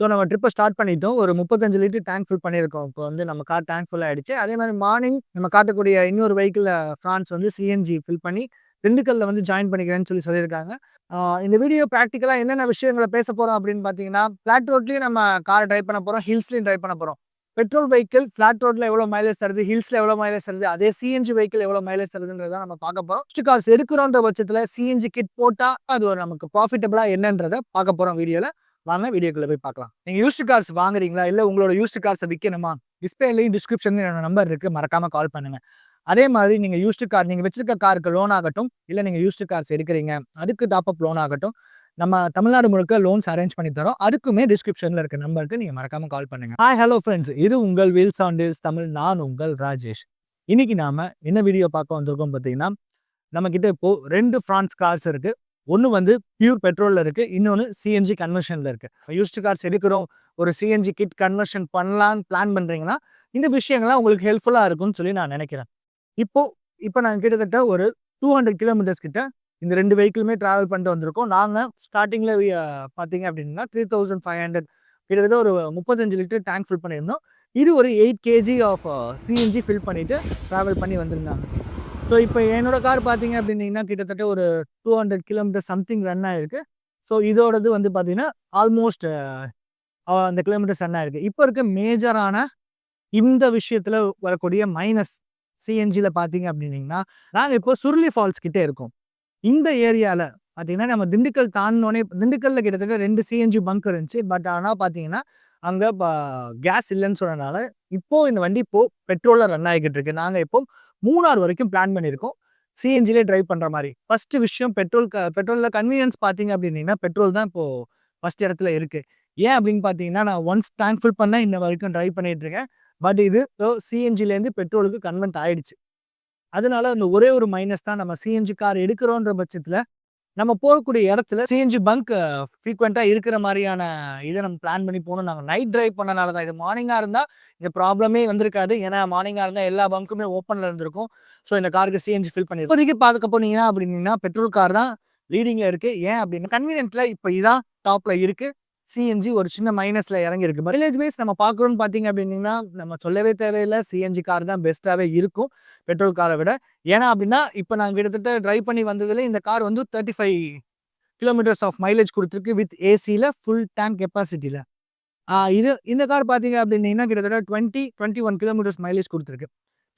So நம்ம ட்ரிப்பை start பண்ணிட்டோம். ஒரு 35 லிட்டர் டேங்க் ஃபில் பண்ணியிருக்கோம். இப்போ வந்து நம்ம கார் டேங்க் ஃபுல் ஆயிடுச்சு. அதே மாதிரி மார்னிங் நம்ம காட்டக்கூடிய இன்னொரு வெஹிக்கிள் ஃப்ரான்ஸ் வந்து சிஎன்ஜி ஃபில் பண்ணி திண்டுக்கல்ல வந்து ஜாயின் பண்ணிக்கிறேன்னு சொல்லியிருக்காங்க. இந்த வீடியோ ப்ராக்டிக்கலா என்னென்ன விஷயங்களை பேச போறோம் அப்படின்னு பார்த்தீங்கன்னா, ஃபிளாட் ரோட்லயும் நம்ம கார் டிரைவ் பண்ண போறோம், ஹில்ஸ்லயும் டிரைவ் பண்ண போறோம். பெட்ரோல் வெஹிக்கிள் ஃபிளாட் ரோட்ல எவ்வளோ மைலேஜ் தருது, ஹில்ஸ்ல எவ்வளோ மைலேஜ் தருது, அதே சிஎன்ஜி வெஹிக்கிள் எவ்வளோ மைலேஜ் தருதுன்றத நம்ம பார்க்க போறோம். ஃபர்ஸ்ட் கார்ஸ் எடுக்கிறோன்ற பட்சத்தில் சிஎன்ஜி கிட் போட்டா அது ஒரு நமக்கு ப்ராஃபிட்டபிளா என்னன்றத பார்க்க போறோம் வீடியோல. வாங்க வீடியோக்குள்ள போய் பார்க்கலாம். நீங்க யூஸ்டு கார்ஸ் வாங்குறீங்களா, இல்ல உங்களோட யூஸ்டு கார்ஸை விற்கணுமா? டிஸ்பிளேலையும் டிஸ்கிரிப்ஷன்லையும் என்னோட நம்பர் இருக்கு, மறக்காம கால் பண்ணுங்க. அதே மாதிரி நீங்க யூஸ்டு கார் நீங்க வச்சிருக்க காருக்கு லோன் ஆகட்டும், இல்ல நீங்க யூஸ்டு கார்ஸ் எடுக்கிறீங்க அதுக்கு டாப்அப் லோன் ஆகட்டும், நம்ம தமிழ்நாடு முழுக்க லோன்ஸ் அரேஞ்ச் பண்ணி தரோம். அதுக்குமே டிஸ்கிரிப்ஷன்ல இருக்க நம்பருக்கு நீங்க மறக்காம கால் பண்ணுங்க. ஹாய் ஹலோ ஃப்ரெண்ட்ஸ், இது உங்கள் வீல்ஸ் ஆன் டீல்ஸ் தமிழ். நான் உங்கள் ராஜேஷ். இன்னைக்கு நாம என்ன வீடியோ பார்க்க வந்திருக்கோம் பார்த்தீங்கன்னா, நம்ம கிட்ட இப்போ 2 ஃப்ரான்ஸ் கார்ஸ் இருக்கு. ஒன்று வந்து பியூர் பெட்ரோலில் இருக்குது, இன்னொன்று சிஎன்ஜி கன்வர்ஷனில் இருக்குது. யூஸ்டு கார்ஸ் எடுக்கிறோம், ஒரு சிஎன்ஜி கிட் கன்வர்ஷன் பண்ணலான்னு பிளான் பண்ணுறீங்கன்னா இந்த விஷயங்கள்லாம் உங்களுக்கு ஹெல்ப்ஃபுல்லாக இருக்கும்னு சொல்லி நான் நினைக்கிறேன். இப்போ நாங்கள் கிட்டத்தட்ட ஒரு 200 கிலோமீட்டர்ஸ் கிட்ட இந்த 2 வெஹிக்கிளுமே ட்ராவல் பண்ணிட்டு வந்திருக்கோம். நாங்கள் ஸ்டார்டிங்கில் பார்த்தீங்க அப்படின்னா 3500 கிட்டத்தட்ட ஒரு 35 லிட்டர் டேங்க் ஃபில் பண்ணியிருந்தோம். இது ஒரு 8 kg ஆஃப் சிஎன்ஜி ஃபில் பண்ணிவிட்டு ட்ராவல் பண்ணி வந்திருந்தாங்க. ஸோ இப்போ என்னோட கார் பார்த்தீங்க அப்படின்னீங்கன்னா கிட்டத்தட்ட ஒரு 200 கிலோமீட்டர் சம்திங் ரன் ஆகிருக்கு. ஸோ இதோடது வந்து பார்த்தீங்கன்னா ஆல்மோஸ்ட் அந்த கிலோமீட்டர்ஸ் ரன் ஆகிருக்கு. இப்போ இருக்க மேஜரான இந்த விஷயத்தில் வரக்கூடிய மைனஸ் சிஎன்ஜியில் பார்த்தீங்க அப்படின்னீங்கன்னா, நாங்கள் இப்போ சுருளி ஃபால்ஸ் கிட்டே இருக்கோம். இந்த ஏரியாவில் பார்த்தீங்கன்னா நம்ம திண்டுக்கல் தாண்டினோடனே, திண்டுக்கல்லில் கிட்டத்தட்ட 2 சிஎன்ஜி பங்க் இருந்துச்சு. பட் ஆனால் பார்த்தீங்கன்னா அங்கே கேஸ் இல்லைன்னு சொன்னனால இப்போது இந்த வண்டி இப்போது பெட்ரோலில் ரன் ஆகிக்கிட்டு இருக்கு. நாங்கள் இப்போ மூணார் வரைக்கும் பிளான் பண்ணியிருக்கோம் சிஎன்ஜிலே ட்ரைவ் பண்ணுற மாதிரி. ஃபஸ்ட்டு விஷயம் பெட்ரோலில் கன்வீனியன்ஸ் பார்த்தீங்க அப்படின்னீங்கன்னா பெட்ரோல் தான் இப்போது ஃபஸ்ட் இடத்துல இருக்குது. ஏன் அப்படின்னு பார்த்தீங்கன்னா, நான் ஒன்ஸ் டேங்க் ஃபில் பண்ணால் இன்ன வரைக்கும் ட்ரைவ் பண்ணிகிட்டு இருக்கேன். பட் இது சிஎன்ஜிலேருந்து பெட்ரோலுக்கு கன்வெர்ட் ஆகிடுச்சு. அதனால அந்த ஒரே ஒரு மைனஸ் தான், நம்ம சிஎன்ஜி கார் எடுக்கிறோன்ற பட்சத்தில் நம்ம போகக்கூடிய இடத்துல சிஎன்ஜி பங்க் ஃப்ரீக்வெண்ட்டாக இருக்கிற மாதிரியான இதை நம்ம பிளான் பண்ணி போகணும். நாங்கள் நைட் ட்ரைவ் பண்ணனால தான். இது மார்னிங்காக இருந்தால் இந்த ப்ராப்ளமே வந்திருக்காது. ஏன்னா மார்னிங்காக இருந்தால் எல்லா பங்க்குமே ஓப்பனில் இருந்திருக்கும். ஸோ இந்த காருக்கு சிஎன்ஜி ஃபில் பண்ணிடுறோம். இப்போதைக்கு பார்க்க போனீங்கன்னா அப்படின்னா பெட்ரோல் கார் தான் லீடிங்கில் இருக்குது. ஏன் அப்படின்னா கன்வீனியன்ட்டில் இப்போ இதான் டாப்பில் இருக்குது. சிஎன்ஜி ஒரு சின்ன மைனஸில் இறங்கியிருக்கு. மைலேஜ் வைஸ் நம்ம பார்க்குறோன்னு பார்த்தீங்க அப்படின்னா நம்ம சொல்லவே தேவையில்லை, சிஎன்ஜி கார் தான் பெஸ்ட்டாகவே இருக்கும் பெட்ரோல் காரை விட. ஏன்னா அப்படின்னா இப்போ நாங்கள் கிட்டத்தட்ட ட்ரைவ் பண்ணி வந்ததில் இந்த கார் வந்து 35 கிலோமீட்டர்ஸ் ஆஃப் மைலேஜ் கொடுத்துருக்கு வித் ஏசியில் ஃபுல் டேங்க் கெப்பாசிட்டியில். இந்த கார் பார்த்தீங்க அப்படின்னீங்கன்னா கிட்டத்தட்ட 21 கிலோமீட்டர்ஸ் மைலேஜ் கொடுத்துருக்கு.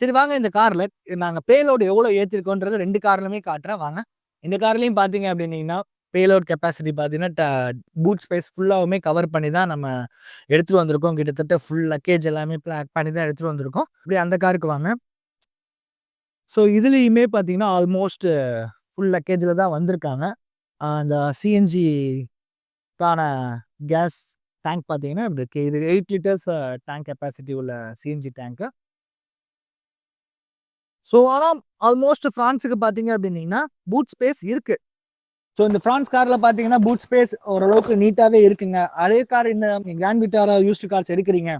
சரி வாங்க, இந்த காரில் நாங்கள் பேலோடு எவ்வளோ ஏற்றிருக்கோன்றது 2 கார்லையுமே காட்டுறேன் வாங்க. இந்த கார்லையும் பார்த்தீங்க அப்படின்னீங்கன்னா பேலோட் கெப்பாசிட்டி பார்த்தீங்கன்னா பூட் ஸ்பேஸ் ஃபுல்லாகவுமே கவர் பண்ணி தான் நம்ம எடுத்துகிட்டு வந்திருக்கோம். கிட்டத்தட்ட ஃபுல் லக்கேஜ் எல்லாமே பேக் பண்ணி தான் எடுத்துகிட்டு வந்திருக்கோம். இப்படி அந்த காருக்கு வாங்க. ஸோ இதுலேயுமே பார்த்தீங்கன்னா ஆல்மோஸ்ட் ஃபுல் லக்கேஜில் தான் வந்திருக்காங்க. அந்த சிஎன்ஜிக்கான கேஸ் டேங்க் பார்த்தீங்கன்னா இப்படி இருக்குது. இது 8 லிட்டர்ஸ் டேங்க் கெப்பாசிட்டி உள்ள சிஎன்ஜி டேங்க்கு. ஸோ ஆனால் ஆல்மோஸ்ட் ஃப்ரான்ஸுக்கு பார்த்தீங்க அப்படின்னீங்கன்னா பூட் ஸ்பேஸ் இருக்குது. ஸோ இந்த ஃப்ரான்ஸ் காரில் பார்த்தீங்கன்னா பூட் ஸ்பேஸ் ஓரளவுக்கு நீட்டாகவே இருக்குங்க. அதே கார் இந்த கிராண்ட் விட்டாரா யூஸ்டு கார்ஸ் எடுக்கிறீங்க,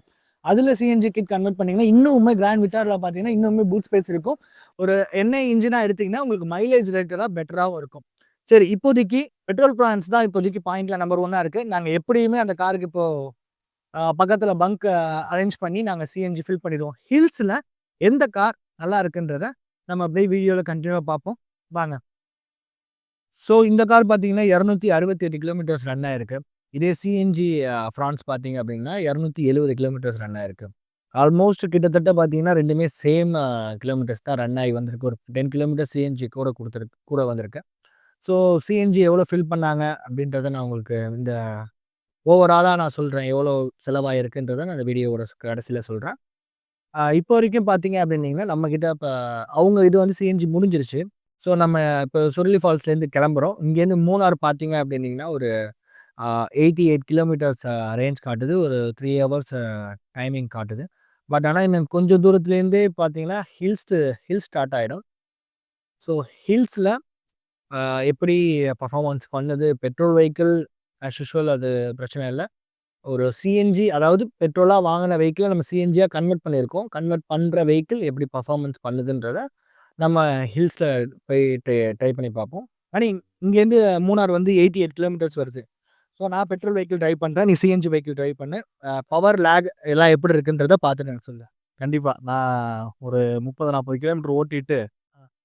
அதில் சிஎன்ஜி கிட் கன்வெர்ட் பண்ணிங்கன்னா இன்னுமே கிராண்ட் விட்டாரில் பார்த்தீங்கன்னா இன்னுமே பூட் ஸ்பேஸ் இருக்கும். ஒரு எண்ணெய் இன்ஜினாக எடுத்திங்கன்னா உங்களுக்கு மைலேஜ் ரேட்டடாக பெட்டராகவும் இருக்கும். சரி, இப்போதைக்கு பெட்ரோல் பிளான்ஸ் தான் இப்போதைக்கு பாயிண்டில் நம்பர் 1 இருக்குது. நாங்கள் எப்படியுமே அந்த காருக்கு இப்போது பக்கத்தில் பங்க் அரேஞ்ச் பண்ணி நாங்கள் சிஎன்ஜி ஃபில் பண்ணிடுவோம். ஹில்ஸில் எந்த கார் நல்லா இருக்குன்றத நம்ம அப்படியே வீடியோவில் கண்டினியூவாக பார்ப்போம் வாங்க. ஸோ இந்த கார் பார்த்தீங்கன்னா 268 கிலோமீட்டர்ஸ் ரன் ஆயிருக்கு. இதே சிஎன்ஜி ஃப்ரான்ஸ் பார்த்தீங்க அப்படின்னா 270 கிலோமீட்டர்ஸ் ரன் ஆயிருக்கு. ஆல்மோஸ்ட் கிட்டத்தட்ட பார்த்தீங்கன்னா ரெண்டுமே சேம் கிலோமீட்டர்ஸ் தான் ரன் ஆகி வந்திருக்கு. ஒரு 10 கிலோமீட்டர் சிஎன்ஜி கூட வந்திருக்கு. ஸோ சிஎன்ஜி எவ்வளோ ஃபில் பண்ணாங்க அப்படின்றத நான் உங்களுக்கு இந்த ஓவராலாக நான் சொல்கிறேன். எவ்வளோ செலவாயிருக்குன்றதை நான் இந்த வீடியோவோட கடைசியில் சொல்கிறேன். இப்போ வரைக்கும் பார்த்தீங்க அப்படின்னீங்கன்னா நம்மக்கிட்ட இப்போ அவங்க இது வந்து சிஎன்ஜி முடிஞ்சிருச்சு. ஸோ நம்ம இப்போ சுருளி ஃபால்ஸ்லேருந்து கிளம்புறோம். இங்கேருந்து மூணார் பார்த்தீங்க அப்படின்னீங்கன்னா ஒரு 88 கிலோமீட்டர்ஸ் ரேஞ்ச் காட்டுது. ஒரு 3 ஹவர்ஸ் டைமிங் காட்டுது. பட் ஆனால் இன்னும் கொஞ்சம் தூரத்துலேருந்தே பார்த்தீங்கன்னா ஹில்ஸ் ஸ்டார்ட் ஆகிடும். ஸோ ஹில்ஸில் எப்படி பர்ஃபார்மன்ஸ் பண்ணுது, பெட்ரோல் வெஹிக்கிள் ஆஸ் யூஷுவல் அது பிரச்சனை இல்லை. ஒரு சிஎன்ஜி, அதாவது பெட்ரோலாக வாங்கின வெஹிக்கிளை நம்ம சிஎன்ஜியாக கன்வெர்ட் பண்ணியிருக்கோம். கன்வெர்ட் பண்ணுற வெஹிக்கிள் எப்படி பர்ஃபார்மன்ஸ் பண்ணுதுன்றத நம்ம ஹில்ஸில் போய் ட்ரை பண்ணி பார்ப்போம். ஆனால் இங்கேருந்து மூணார் வந்து 88 கிலோமீட்டர்ஸ் வருது. ஸோ ஸோ நான் பெட்ரோல் வெஹிக்கிள் டிரைவ் பண்ணுறேன், நீ சிஎன்ஜி வெஹிக்கிள் டிரைவ் பண்ணு. பவர் லேக் எல்லாம் எப்படி இருக்குன்றத பார்த்துட்டு எனக்கு சொல்லு. கண்டிப்பா. நான் ஒரு 30, 40 கிலோமீட்டர் ஓட்டிட்டு,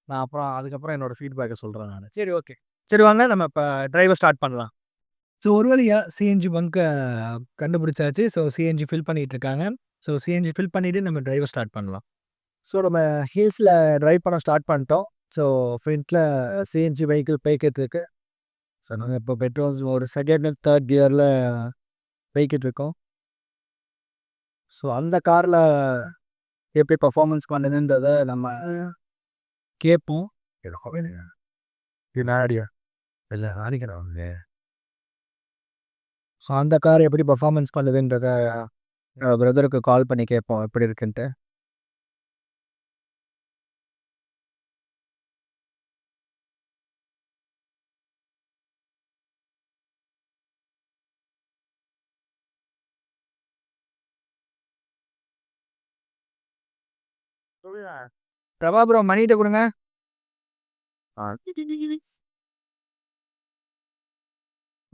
நான் அப்புறம் அதுக்கப்புறம் என்னோட ஃபீட்பேக்க சொல்றேன் நானு. சரி, ஓகே. சரி வாங்க நம்ம இப்ப டிரைவ ஸ்டார்ட் பண்ணலாம். ஸோ ஒரு வழியா சிஎன்ஜி பங்க்க கண்டுபிடிச்சாச்சு. ஸோ சிஎன்ஜி ஃபில் பண்ணிட்டு இருக்காங்க. ஸோ சிஎன்ஜி ஃபில் பண்ணிட்டு நம்ம டிரைவ ஸ்டார்ட் பண்ணலாம். ஸோ நம்ம ஹில்ஸ்ல டிரைவ் பண்ண ஸ்டார்ட் பண்ணிட்டோம். ஸோ ஃப்ரண்ட்ல சிஎன்ஜி வெஹிக்கிள் போய்க்கிட்டு இருக்கு. ஸோ நாங்க இப்போ பெட்ரோல் ஒரு செகண்ட், தேர்ட் கியர்ல போய்க்கிட்டு இருக்கோம். ஸோ அந்த கார்ல எப்படி பெர்ஃபார்மன்ஸ் பண்ணுதுன்றத நம்ம கேட்போம். பின்னாடியா இல்லை ஆடிக்கிறாங்க. ஸோ அந்த கார் எப்படி பெர்ஃபார்மன்ஸ் பண்ணுதுன்றத பிரதருக்கு கால் பண்ணி கேட்போம் எப்படி இருக்குன்ட்டு. பிரபா ப்ரோ மணிகிட்ட கொடுங்க.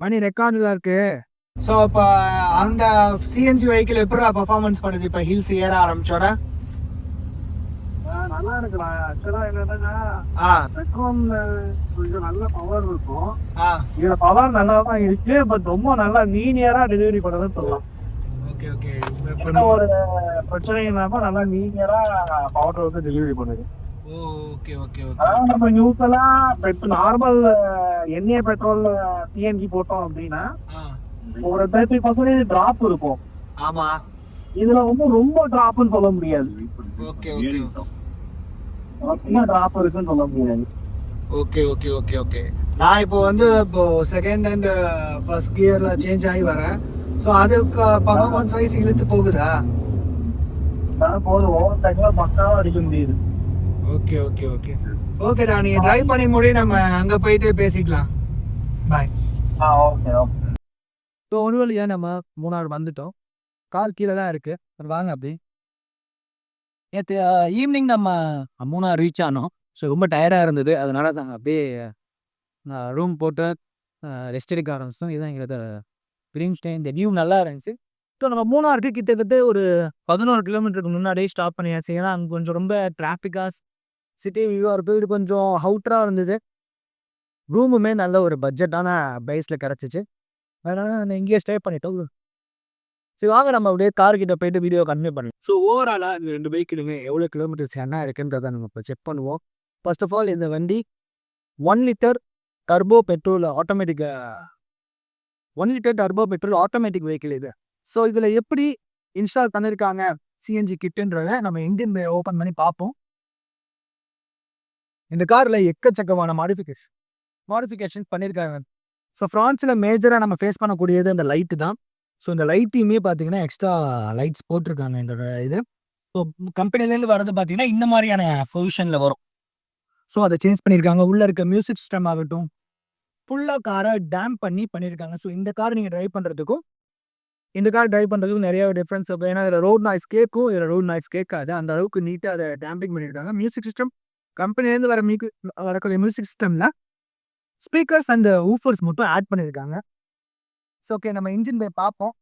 மணி ரெக்கார்டில் இருக்கு. ஸோ இப்போ அந்த சிஎன்ஜி வெஹிக்கிள் எப்படி பெர்ஃபார்மன்ஸ் பண்ணுது இப்போ ஹில்ஸ் ஏற ஆரம்பிச்சோட? நல்லா இருக்கலாம். ஆக்சுவலா என்னன்னா, பெட்ரோல்ல கொஞ்சம் நல்ல பவர் இருக்கும். இதுல பவர் நல்லா தான் இருக்கு. பட் ரொம்ப நல்லா லீனியரா டெலிவரி பண்ணதுன்னு சொல்லலாம். Okay okay. எந்த ஒரு பிரச்சனையும் இல்லாம நல்லா லீனியரா பவர் வந்து டெலிவரி பண்ணுது. Okay okay okay. அதாவது நம்ம யூஸ்வலா நார்மல் எண்ணெய் பெட்ரோல் சிஎன்ஜி போட்டோம் அப்படின்னா ஒரு 30% டிராப் இருக்கும். ஆமா. இதுல வந்து ரொம்ப டிராப்னு சொல்ல முடியாது. Okay okay. டிராப் இருக்குன்னு சொல்ல முடியாது. Okay okay okay okay. நான் இப்போ வந்து இப்போ செகண்ட் அண்ட் ஃபர்ஸ்ட் கியர்ல சேஞ்ச் ஆகி வரேன். ஸோ அதுக்கு பர்ஃபார்மன்ஸ் வைஸ் இழுத்து போகுதா? போதும், ஓவர் டைம்ல பக்காவா அடிக்க முடியுது. Okay okay okay. ஓகேடா, நீ டிரைவ் பண்ணி முடி, நம்ம அங்கே போயிட்டு பேசிக்கலாம். பாய். Okay okay. ஸோ ஒரு வழியாக நம்ம மூணாறு வந்துட்டோம். கார் கீழே தான் இருக்குது. வாங்க அப்படி. நேற்று ஈவினிங் நம்ம மூணாறு ரீச் ஆனோம். ஸோ ரொம்ப டயர்டாக இருந்தது. அதனால நாங்கள் அப்படியே ரூம் போட்டு ரெஸ்ட் எடுக்க ஆரம்பிச்சிட்டோம். இதுதான் எங்களோட ஃபிலிம் ஸ்டே. இந்த வியூ நல்லா இருந்துச்சு. ஸோ நம்ம மூணாருக்கு கிட்டத்தட்ட ஒரு 11 கிலோமீட்டருக்கு முன்னாடியே ஸ்டாப் பண்ணியாச்சு. ஏன்னா அங்கே கொஞ்சம் ரொம்ப டிராஃபிக்காக சிட்டி வியூவாக இருக்கும். இது கொஞ்சம் அவுட்டராக இருந்தது. ரூமுமே நல்ல ஒரு பட்ஜெட்டான ப்ரைஸில் கிடச்சிச்சு. அதனால் நான் இங்கேயே ஸ்டே பண்ணிட்டோம். சரி வாங்க நம்ம அப்படியே கார்கிட்ட போயிட்டு வீடியோ கன்டினியூ பண்ணலாம். ஸோ ஓவராலாக இந்த 2 பைக்கிலுமே எவ்வளோ கிலோமீட்டர்ஸ் என்ன இருக்குன்றதை நம்ம இப்போ செக் பண்ணுவோம். ஃபர்ஸ்ட் ஆஃப் ஆல் இந்த வண்டி 1 litre turbo petrol automatic 1 litre turbo petrol automatic vehicle இது. ஸோ இதில் எப்படி இன்ஸ்டால் பண்ணியிருக்காங்க சிஎன்ஜி கிட்டுன்றதை நம்ம இன்ஜின் ஓப்பன் பண்ணி பார்ப்போம். இந்த காரில் எக்கச்சக்கமான மாடிஃபிகேஷன் பண்ணியிருக்காங்க. ஸோ ஃப்ரான்ஸில் மேஜராக நம்ம ஃபேஸ் பண்ணக்கூடியது அந்த லைட்டு தான். ஸோ இந்த லைட்டையுமே பார்த்தீங்கன்னா எக்ஸ்ட்ரா லைட்ஸ் போட்டிருக்காங்க இந்த இது. ஸோ கம்பெனிலேருந்து வரது பார்த்தீங்கன்னா இந்த மாதிரியான பொசிஷனில் வரும். ஸோ அதை சேஞ்ச் பண்ணியிருக்காங்க. உள்ளே இருக்க மியூசிக் சிஸ்டம் ஆகட்டும், ஃபுல்லாக காரை டேம்ப் பண்ணியிருக்காங்க. ஸோ இந்த கார் நீங்கள் ட்ரைவ் பண்ணுறதுக்கும் இந்த கார் ட்ரைவ் பண்ணுறதுக்கும் நிறைய டிஃப்ரென்ஸ் இருக்கும். ஏன்னா இதில் ரோட் நாய்ஸ் கேட்கும், இதில் ரோட் நாய்ஸ் கேட்காது. அந்த அளவுக்கு நீட்டாக அதை டேம்பிங் பண்ணியிருக்காங்க. மியூசிக் சிஸ்டம் கம்பெனிலேருந்து வரக்கூடிய மியூசிக் சிஸ்டமில் ஸ்பீக்கர்ஸ் அண்ட் ஊஃபர்ஸ் மட்டும் ஆட் பண்ணியிருக்காங்க. ஸோ ஓகே, நம்ம இன்ஜின் போய் பார்ப்போம்.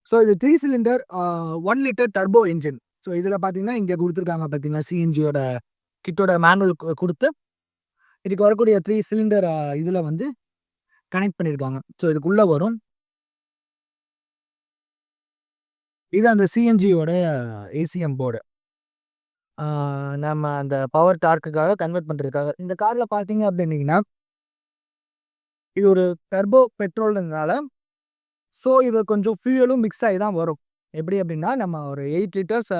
ஸோ இது 3 cylinder 1 litre turbo engine. So இதில் பார்த்தீங்கன்னா இங்கே கொடுத்துருக்காங்க பார்த்தீங்கன்னா சிஎன்ஜியோட கிட்டோட மேனுவல் கொடுத்து இதுக்கு வரக்கூடிய 3 சிலிண்டர் இதில் வந்து கனெக்ட் பண்ணியிருக்காங்க. ஸோ இதுக்குள்ளே வரும். இது அந்த சிஎன்ஜியோட ஏசிஎம் போர்டு. நம்ம அந்த பவர் டார்க்குக்காக கன்வெர்ட் பண்ணுறதுக்காக. இந்த காரில் பார்த்தீங்க அப்படின்னீங்கன்னா இது ஒரு டர்போ பெட்ரோல்னால ஸோ இது கொஞ்சம் ஃபியூயலும் மிக்ஸ் ஆகி தான் வரும். எப்படி அப்படின்னா நம்ம ஒரு 8 லிட்டர்ஸ்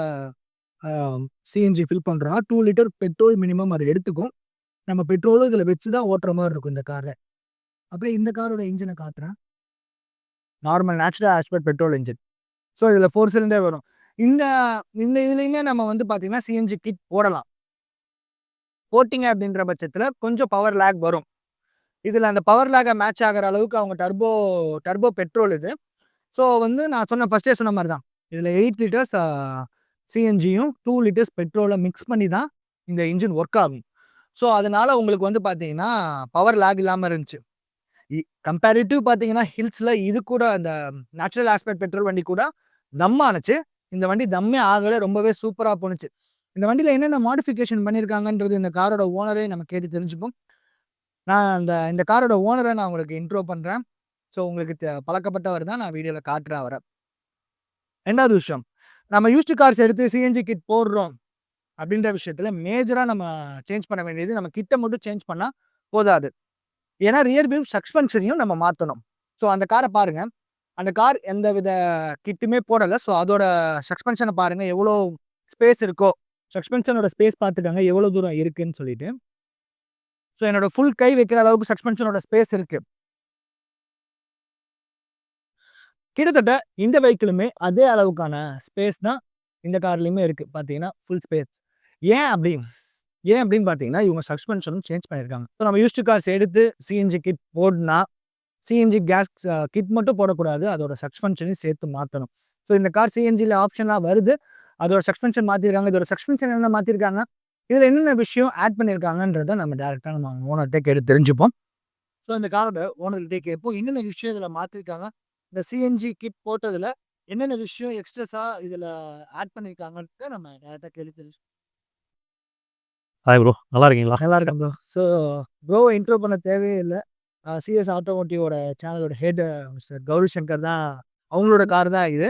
சிஎன்ஜி ஃபில் பண்ணுறோம்னா 2 லிட்டர் பெட்ரோல் மினிமம் அதை எடுத்துக்கும். நம்ம பெட்ரோலும் இதில் வச்சு தான் ஓட்டுற மாதிரி இருக்கும் இந்த காரில். அப்படியே இந்த காரோட இன்ஜினை காட்டுறேன். Normal natural aspect petrol engine. So இதில் 4 சிலிண்டர் வரும். இந்த இதுலேயுமே நம்ம வந்து பார்த்தீங்கன்னா சிஎன்ஜி கிட் போடலாம். போட்டிங்க அப்படின்ற பட்சத்தில் கொஞ்சம் பவர் லேக் வரும். இதில் அந்த பவர் லேக்கை மேட்ச் ஆகிற அளவுக்கு அவங்க டர்போ பெட்ரோல் இது. ஸோ வந்து நான் ஃபஸ்ட்டே சொன்ன மாதிரி தான். இதில் 8 லிட்டர்ஸ் சிஎன்ஜியும் 2 லிட்டர்ஸ் பெட்ரோலை மிக்ஸ் பண்ணி தான் இந்த இன்ஜின் ஒர்க் ஆகும். ஸோ அதனால் உங்களுக்கு வந்து பார்த்தீங்கன்னா பவர் லேக் இல்லாமல் இருந்துச்சு. கம்பேரிட்டிவ் பார்த்தீங்கன்னா, ஹில்ஸ்ல இது கூட அந்த நேச்சுரல் ஆஸ்பெக்ட் பெட்ரோல் வண்டி கூட தம் ஆனுச்சு. இந்த வண்டி தம்மே ஆகல. ரொம்பவே சூப்பரா போணுச்சு. இந்த வண்டியில என்னென்ன மாடிஃபிகேஷன் பண்ணியிருக்காங்கன்றது இந்த காரோட ஓனரே நம்ம கேட்டு தெரிஞ்சுப்போம். நான் இந்த காரோட ஓனர நான் உங்களுக்கு இன்ட்ரோ பண்றேன். ஸோ உங்களுக்கு பழக்கப்பட்டவர் தான். நான் வீடியோல காட்டுறேன் அவர. 2வது விஷயம். நம்ம யூஸ்டு கார்ஸ் எடுத்து சிஎன்ஜி கிட் போடுறோம் அப்படின்ற விஷயத்துல மேஜரா நம்ம சேஞ்ச் பண்ண வேண்டியது நம்ம கிட்ட மட்டும் சேஞ்ச் பண்ணா போதாது. ஏன்னா ரியர் வியூ சஸ்பென்ஷனையும் நம்ம மாத்தணும். ஸோ அந்த கார பாருங்க. அந்த கார் எந்தவித கிட்டுமே போடல. ஸோ அதோட சஸ்பென்ஷன பாருங்க எவ்வளோ ஸ்பேஸ் இருக்கோ. சஸ்பென்ஷனோட ஸ்பேஸ் பார்த்துக்கங்க எவ்வளோ தூரம் இருக்குன்னு சொல்லிட்டு. ஸோ என்னோட ஃபுல் கை வைக்கிற அளவுக்கு சஸ்பென்ஷனோட ஸ்பேஸ் இருக்கு. கிட்டத்தட்ட இந்த வெஹிக்கிளுமே அதே அளவுக்கான ஸ்பேஸ் தான் இந்த கார்லயுமே இருக்கு. பார்த்தீங்கன்னா ஃபுல் ஸ்பேஸ். ஏன் அப்படி ஏன் அப்படின்னு பார்த்தீங்கன்னா, இவங்க சஸ்பென்ஷனும் சேஞ்ச் பண்ணியிருக்காங்க. ஸோ நம்ம யூஸ்டு கார்ஸ் எடுத்து சிஎன்ஜி கிட் போடுனா, சிஎன்ஜி கேஸ் கிட் மட்டும் போடக்கூடாது. அதோட சஸ்பென்ஷனையும் சேர்த்து மாத்தணும். ஸோ இந்த கார் சிஎன்ஜில ஆப்ஷன்லாம் வருது. அதோட சஸ்பென்ஷன் மாத்திருக்காங்க. இதோட சஸ்பென்ஷன் என்ன மாத்திருக்காங்க? இதுல என்னென்ன விஷயம் ஆட் பண்ணியிருக்காங்கன்றத நம்ம டைரக்ட்டா நம்ம ஓனர்ட்ட கேட்டு தெரிஞ்சுப்போம். ஸோ இந்த காரோட ஓனர்கிட்டயே கேட்போம். என்னென்ன விஷயம் இதுல மாத்திருக்காங்க? இந்த சிஎன்ஜி கிட் போட்டதுல என்னென்ன விஷயம் எக்ஸ்ட்ராஸா இதுல ஆட் பண்ணியிருக்காங்கன்றத நம்ம டைரக்ட்டா கேட்டு தெரிஞ்சுப்போம். Hi bro. நல்லா இருக்கீங்களா? நல்லா இருக்கேன் ப்ரோ. ஸோ ப்ரோவ இன்ட்ரோ பண்ண தேவையே இல்ல. சிஎஸ் ஆட்டோமோட்டிவோட சேனலோட ஹெட் மிஸ்டர் கௌரி சங்கர் தான். அவங்களோட கார் தான் இது.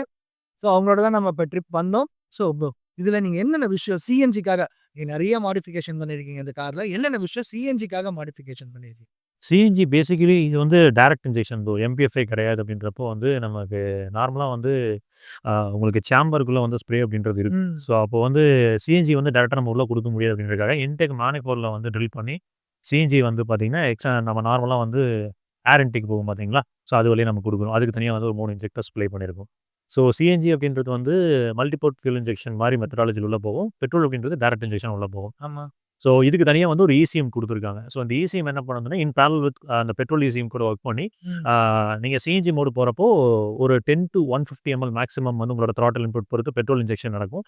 ஸோ அவங்களோட தான் நம்ம இப்ப ட்ரிப் வந்தோம். ஸோ ப்ரோ இதுல நீங்க என்னென்ன விஷயம் சிஎன்ஜிக்காக நீங்க நெறைய மாடிஃபிகேஷன் பண்ணியிருக்கீங்க இந்த கார்ல. என்னென்ன விஷயம் சிஎன்ஜிக்காக மாடிஃபிகேஷன் பண்ணியிருக்கீங்க? சிஎன்ஜி பேசிக்கலி இது வந்து டைரக்ட் இன்ஜெக்ஷன் ப்ரோ. எம்பிஎஃப்ஐ கிடையாது அப்படின்றப்போ வந்து நமக்கு நார்மலா வந்து உங்களுக்கு சேம்பருக்குள்ள வந்து ஸ்ப்ரே அப்படின்றது இருக்கு. ஸோ அப்போ வந்து சிஎன்ஜி வந்து டைரக்ட்டா நம்ம உள்ள குடுக்க முடியாது அப்படின்றதுக்காக இன்டேக் மானிஃபோல்ட்ல வந்து ட்ரில் பண்ணி சிஎன்ஜி வந்து பார்த்தீங்கன்னா, நம்ம நார்மலா வந்து ஏர் இன்டேக் போகும் பார்த்தீங்களா? ஸோ அது வழியா நம்ம குடுக்குறோம். அதுக்கு தனியா வந்து ஒரு 3 இன்ஜெக்டர்ஸ் ப்ளே பண்ணியிருக்கோம். ஸோ சிஎன்ஜி அப்படின்றது வந்து மல்டிபோர்ட் ஃபியூல் இன்ஜெக்ஷன் மாரி மெத்தடாலஜில உள்ள போகும். பெட்ரோல் அப்படின்றது டைரக்ட் இன்ஜெக்ஷன் உள்ள போகும். ஆமா. ஸோ இதுக்கு தனியா வந்து ஒரு இசிஎம் குடுத்துருக்காங்க. ஸோ அந்த இசிஎம் என்ன பண்ணுதுன்னா, இன் பேரலல் வித் அந்த பெட்ரோல் இசிஎம் கூட ஒர்க் பண்ணி, ஆ நீங்க சிஎன்ஜி மோடு போறப்போ ஒரு 10 டூ 150 எம்எல் மேக்ஸிமம் வந்து உங்களோட த்ராட்டில் இன்புட் பொறுத்து பெட்ரோல் இன்ஜெக்ஷன் நடக்கும்.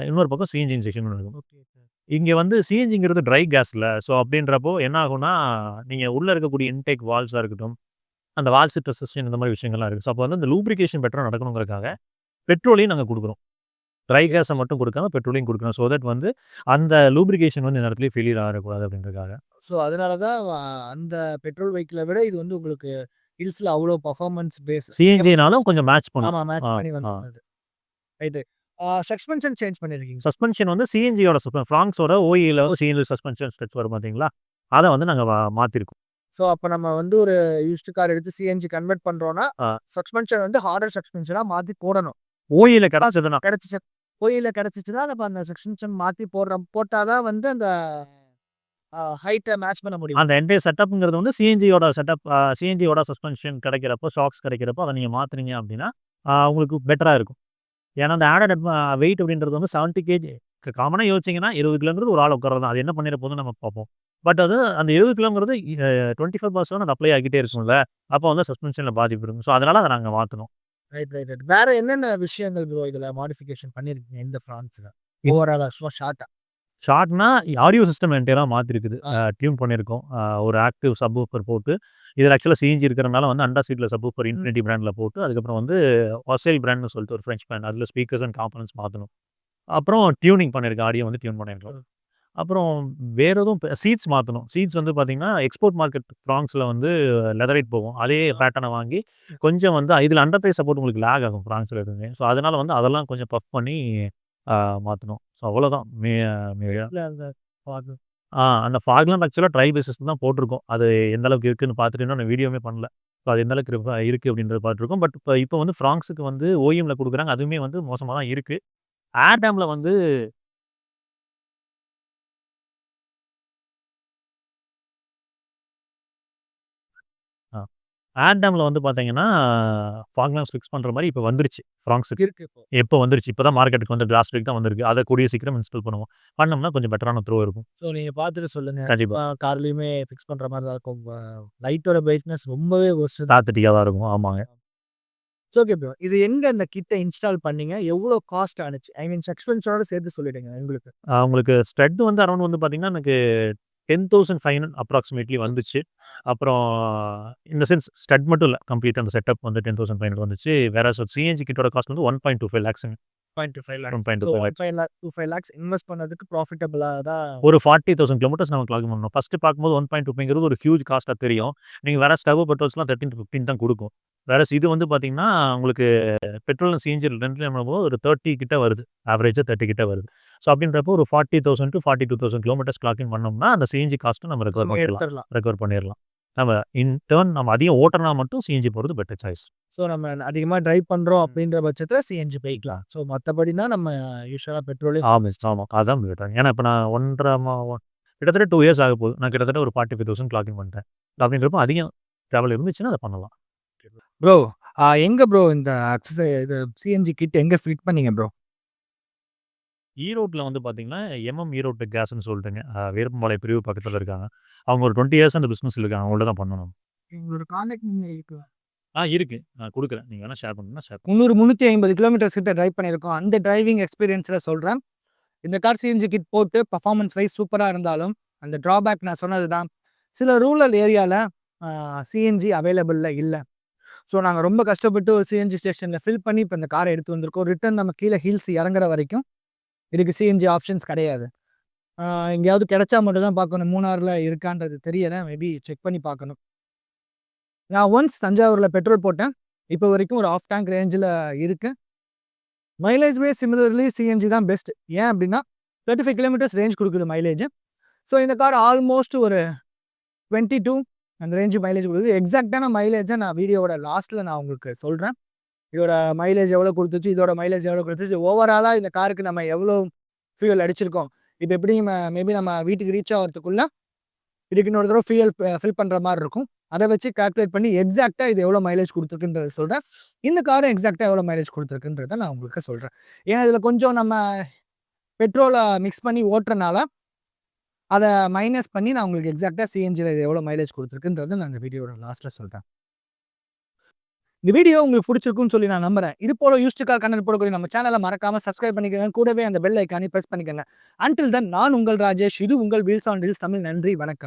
இன்னொரு பக்கம் சிஎன்ஜி இன்ஜெக்ஷன் நடக்கும். இங்க வந்து சிஎன்ஜிங்கிறது ட்ரை கேஸ்ல. ஸோ அப்படின்றப்போ என்ன ஆகும்னா, நீங்க உள்ள இருக்கக்கூடிய இன்டேக் வால்வ்ஸா இருக்கட்டும், அந்த வால்வ்ஸ் ரெசிஸ்டன்ஸ் இந்த மாரி விஷயங்கள்லாம் இருக்கு. ஸோ அப்போ வந்து அந்த லூப்ரிகேஷன் பெட்டரா நடக்கணுங்கிறதுக்காக பெட்ரோலையும் நாங்க குடுக்குறோம். ட்ரை கேஸ மட்டும் குடுக்காம பெட்ரோலையும் குடுக்குறோம். ஸோ தட் வந்து அந்த லூப்ரிகேஷன் வந்து எந்த இடத்துலயும் ஃபெயிலியர் ஆகக்கூடாது அப்படின்றதுக்காக. ஸோ அதனால தான் அந்த பெட்ரோல் வெஹிக்கிள விட இது வந்து உங்களுக்கு ஹில்ஸ்ல அவ்வளோ பெர்ஃபார்மன்ஸ் பேஸ் சிஎன்ஜினாலும் கொஞ்சம் மேட்ச் பண்ணும். ஆமா மேட்ச் ஆ, பண்ணி ஆ. வந்தது. ரைட்டு. சஸ்பென்ஷன் சேஞ்ச் பண்ணியிருக்கீங்க. சஸ்பென்ஷன் வந்து சிஎன்ஜியோட ஃப்ராங்க்ஸோட ஓஇல சிஎன்ஜி சஸ்பென்ஷன் ஸ்ட்ரெச் வரும் பார்த்தீங்களா? அத வந்து நாங்க மாத்திருக்கோம். ஸோ அப்ப நம்ம வந்து ஒரு யூஸ்டு கார் எடுத்து சிஎன்ஜி கன்வெர்ட் பண்றோம்னா, ஆ. சஸ்பென்ஷன் வந்து ஹார்டர் சஸ்பென்ஷனா மாத்தி போடணும். ஓஇல கிடைச்சதுன்னா கிடைச்சுச்சு. கோயில்ல கிடைச்சுச்சுன்னா, அப்ப அந்த சஸ்பென்ஷன் மாத்தி போட்டா தான் வந்து அந்த ஹைட்ட மேட்ச் பண்ண முடியும். அந்த என்டையர் செட்டப்ங்கிறது வந்து சிஎன்ஜியோட செட்டப் சிஎன்ஜியோட சஸ்பென்ஷன் கிடைக்கிறப்போ, ஷாக்ஸ் கிடைக்கிறப்போ அத நீங்க மாத்துனீங்க அப்படின்னா, உங்களுக்கு பெட்டரா இருக்கும். ஏன்னா, அந்த ஆடட் வெயிட் அப்படின்றது வந்து 70 கேஜி. காமனா யோசிச்சீங்கன்னா 20 கிலோங்கிறது ஒரு ஆள் உட்கார்றது தான். அது என்ன பண்ணிற போதுன்னு நம்ம பார்ப்போம். பட் அது அந்த 20 கிலோங்கிறது 25% அது அப்ளை ஆகிட்டே இருக்கும்ல. அப்போ வந்து சஸ்பென்ஷன்ல பாதிப்பு இருக்கும். ஸோ அதனால அத நாங்க மாத்துனோம். ரைட். வேற என்னென்ன விஷயங்கள் ப்ரோ இதுல மாடிஃபிகேஷன் பண்ணியிருக்கீங்க இந்த ஃப்ரான்ஸ்ல? ஓவராலா சும்மா ஷார்ட்டா. ஷார்ட்னா ஆடியோ சிஸ்டம் என்டையரா மாத்திருக்குது. டியூன் பண்ணியிருக்கோம். ஒரு ஆக்டிவ் சப்வூஃபர் போட்டு, இதில ஆக்சுவலா சிஎன்ஜி இருக்கிறனால வந்து அண்டா சீட்ல சப்வூஃபர் இன்ஃபினிட்டி பிராண்ட்ல போட்டு, அதுக்கப்புறம் வந்து Resale பிராண்ட்னு சொல்லிட்டு ஒரு பிரெஞ்ச் பிராண்ட். அதில ஸ்பீக்கர்ஸ் அண்ட் காம்போனன்ட்ஸ் மாத்தணும். அப்புறம் டியூனிங் பண்ணியிருக்கேன். ஆடியோ வந்து டியூன் பண்ணியிருக்கோம். அப்புறம் வேற எதுவும் சீட்ஸ் மாத்தணும். சீட்ஸ் வந்து பார்த்தீங்கன்னா, எக்ஸ்போர்ட் மார்க்கெட் ஃப்ராங்க்ஸ்ல வந்து லெதரைட் போகும். அதே பேட்டர்ன வாங்கி கொஞ்சம் வந்து இதில அண்டர் தை சப்போர்ட் உங்களுக்கு லேக் ஆகும் ஃப்ராங்க்ஸ்ல எதுவுமே. ஸோ அதனால வந்து அதெல்லாம் கொஞ்சம் பஃப் பண்ணி மாத்தணும். ஸோ அவ்வளோதான். இல்ல அந்த ஃபாக் அந்த ஃபாக்லாம் ஆக்சுவலா ட்ரை பேசிஸ்ல தான் போட்டிருக்கோம். அது எந்த அளவுக்கு இருக்குன்னு பார்த்துட்டு இன்னும் நான் வீடியோவே பண்ணல. ஸோ அது எந்த அளவுக்கு இருக்கு அப்படின்றத பார்த்துருக்கோம். பட் இப்போ வந்து ஃப்ராங்க்ஸுக்கு வந்து ஓஇஎம்ல குடுக்குறாங்க. அதுவுமே வந்து மோசமா தான் இருக்கு. ஏர் டேம்ல வந்து அ ஏர் டேம்ல வந்து பார்த்தீங்கன்னா, ஃபாக் லாம்ப்ஸ் ஃபிக்ஸ் பண்ற மாரி இப்போ வந்துருச்சு ஃப்ராங்க்ஸுக்கு. இருக்கு இப்போ. எப்போ வந்துருச்சு. இப்போ தான் மார்க்கெட்டுக்கு வந்து லாஸ்ட் வீக் தான் வந்திருக்கு. அத கூடிய சீக்கிரம் இன்ஸ்டால் பண்ணுவோம். பண்ணோம்னா கொஞ்சம் பெட்டரான த்ரோ இருக்கும். ஸோ நீங்க பார்த்துட்டு சொல்லுங்க. கண்டிப்பா. கார்லயுமே ஃபிக்ஸ் பண்ற மாரி தான் இருக்கும். லைட்டோட பிரைட்னஸ் ரொம்பவே ஒர்ஸ்ட் தான். தாத்தட்டிக்கா தான் இருக்கும். ஆமாங்க. It's okay bro. இது எங்க அந்த கிட்ட இன்ஸ்டால் பண்ணீங்க? எவ்வளோ காஸ்ட் ஆனுச்சு? ஐ மீன் சஸ்பென்ஷனோட சேர்த்து சொல்லிடுங்க எங்களுக்கு. உங்களுக்கு ஸ்ட்ரெட் வந்து அரவுண்ட் வந்து பார்த்தீங்கன்னா, எனக்கு 10,500 அப்ராக்சிமேட்லி வந்துச்சு. அப்புறம் இந்த சென்ஸ் ஸ்டட் மட்டும் இல்ல. கம்ப்ளீட்டா அந்த செட்டப் வந்து 10,500 வந்துச்சு. வேற சிஎன்ஜி கிட்டோட காஸ்ட் வந்து 1.25 லேக்ஸ்ங்க. 0.25 lakhs. 1.25 லேக்ஸ். 1.25 lakhs இன்வெஸ்ட் பண்ணதுக்கு ப்ராஃபிட்டபிளா தான். ஒரு 40,000 கிலோமீட்டர்ஸ் நம்ம கிளாக் பண்ணணும். ஃபர்ஸ்ட் பார்க்கும்போது 1.25ங்கிறது ஒரு ஹியூஜ் காஸ்ட்டா தெரியும். நீங்க வேற ஸ்டவ் பெட்ரோல்ஸ்லாம் 13-15 தான் குடுக்கும். வேறஸ் இது வந்து பார்த்தீங்கன்னா, உங்களுக்கு பெட்ரோல் சிஎன்ஜி 2லயும் ஒரு 30 கிட்ட வருது. ஆவரேஜா 30 கிட்ட வருது. ஸோ அப்படின்றப்போ ஒரு 40,000 to 42,000 கிலோமீட்டர்ஸ் கிளாக்கிங் பண்ணோம்னா, அந்த சிஎன்ஜி காஸ்ட்டும் நம்ம ரெக்கவர் பண்ணிரலாம். நம்ம இன் டர்ன் நம்ம அதிகம் ஓட்டுனா மட்டும் சிஎன்ஜி போறது பெட்டர் சாய்ஸ். ஸோ நம்ம அதிகமா டிரைவ் பண்றோம் அப்படின்ற பட்சத்துல சிஎன்ஜி போய்க்கலாம். ஸோ மத்தபடினா நம்ம யூசுவலா பெட்ரோலே. ஆமா. அதான் பெட்டர். ஏன்னா இப்ப நான் 1.5 கிட்டத்தட்ட 2 இயர்ஸ் ஆக போகுது. நான் கிட்டத்தட்ட ஒரு 45,000 கிளாக்கிங் பண்ணிட்டேன். அப்படின்றப்போ அதிகம் டிராவல் இருந்துச்சுன்னா அத பண்ணலாம். ப்ரோ எங்க ப்ரோ இந்த இது சிஎன்ஜி கிட் எங்க ஃபிட் பண்ணீங்க ப்ரோ? ஈரோட்ல வந்து பார்த்தீங்கன்னா, ஈரோட்டு கேஸ்ன்னு சொல்லிட்டுங்க. வீரப்பம்பாளையம் பிரிவு பக்கத்துல இருக்காங்க. அவங்க ஒரு 20 இயர்ஸ் அந்த பிசினஸ்ல இருக்காங்க. அவங்கள்ட்ட தான் பண்ணணும். உங்களோட கான்டாக்ட் நீங்க இருக்கு. நான் குடுக்குறேன். நீங்க வேணா ஷேர் பண்ணணும்னா ஷேர் 350 கிலோமீட்டர்ஸ் கிட்ட டிரைவ் பண்ணியிருக்கோம். அந்த டிரைவிங் எக்ஸ்பீரியன்ஸ்ல சொல்றேன். இந்த கார் சிஎன்ஜி கிட் போட்டு பெர்ஃபார்மன்ஸ் வைஸ் சூப்பரா இருந்தாலும், அந்த டிராபேக் நான் சொன்னது தான். சில ரூரல் ஏரியால சிஎன்ஜி அவைலபிள்ல இல்ல. ஸோ நாங்க ரொம்ப கஷ்டப்பட்டு ஒரு சிஎன்ஜி ஸ்டேஷன்ல ஃபில் பண்ணி இப்ப இந்த கார எடுத்து வந்திருக்கோம். ரிட்டர்ன் நம்ம கீழ ஹில்ஸ் இறங்குற வரைக்கும் இதுக்கு சிஎன்ஜி ஆப்ஷன்ஸ் கிடையாது. எங்கேயாவது கிடைச்சா மட்டும் தான் பார்க்கணும். மூணாறுல இருக்கான்றது தெரியல. மேபி செக் பண்ணி பார்க்கணும். நான் ஒன்ஸ் தஞ்சாவூர்ல பெட்ரோல் போட்டேன். இப்ப வரைக்கும் ஒரு ஹாஃப் டேங்க் ரேஞ்சுல இருக்கு. மைலேஜ் வைஸ் சிமிலர்லி சிஎன்ஜி தான் பெஸ்ட். ஏன் அப்படின்னா 35 கிலோமீட்டர்ஸ் ரேஞ்ச் குடுக்குது மைலேஜ். ஸோ இந்த கார் ஆல்மோஸ்ட் ஒரு 22 அந்த ரேஞ்சு மைலேஜ் குடுக்குது. எக்ஸாக்ட்டான மைலேஜ நான் வீடியோவோட லாஸ்ட்ல நான் உங்களுக்கு சொல்றேன். இதோட மைலேஜ் எவ்வளோ குடுத்துச்சு, இதோட மைலேஜ் எவ்வளோ குடுத்துச்சு, ஓவராலா இந்த காருக்கு நம்ம எவ்வளோ ஃபியூயல் அடிச்சிருக்கோம். இப்ப எப்படி மேபி நம்ம வீட்டுக்கு ரீச் ஆகுறதுக்குள்ள இதுக்கு இன்னொரு தடவ ஃபில் பண்ற மாரி இருக்கும். அத வச்சு கால்குலேட் பண்ணி எக்ஸாக்ட்டா இது எவ்வளோ மைலேஜ் குடுத்துருக்குன்றத சொல்றேன். இந்த காரும் எக்ஸாக்ட்டா எவ்வளோ மைலேஜ் குடுத்துருக்குன்றத நான் உங்களுக்கு சொல்றேன். ஏன்னா இதுல கொஞ்சம் நம்ம பெட்ரோல மிக்ஸ் பண்ணி ஓட்டுறனால, அத மைனஸ் பண்ணி நான் உங்களுக்கு எக்ஸாக்ட்டா சிஎன்ஜில இது எவ்வளோ மைலேஜ் குடுத்துருக்குன்றத நான் இந்த வீடியோட லாஸ்ட்ல சொல்றேன். இந்த வீடியோ உங்களுக்கு பிடிச்சிருக்கும்னு சொல்லி நான் நம்புறேன். இது போல யூஸ்டு கார் கண்டென்ட் போடக்கூடிய நம்ம சேனலை மறக்காம சப்ஸ்கிரைப் பண்ணிக்கோங்க. கூடவே அந்த பெல் ஐகானை பிரஸ் பண்ணிக்கோங்க. அன்டில் தென் நான் உங்கள் ராஜேஷ். இது உங்கள் வீல்ஸ் ஆன் ரீல்ஸ் தமிழ். நன்றி, வணக்கம்.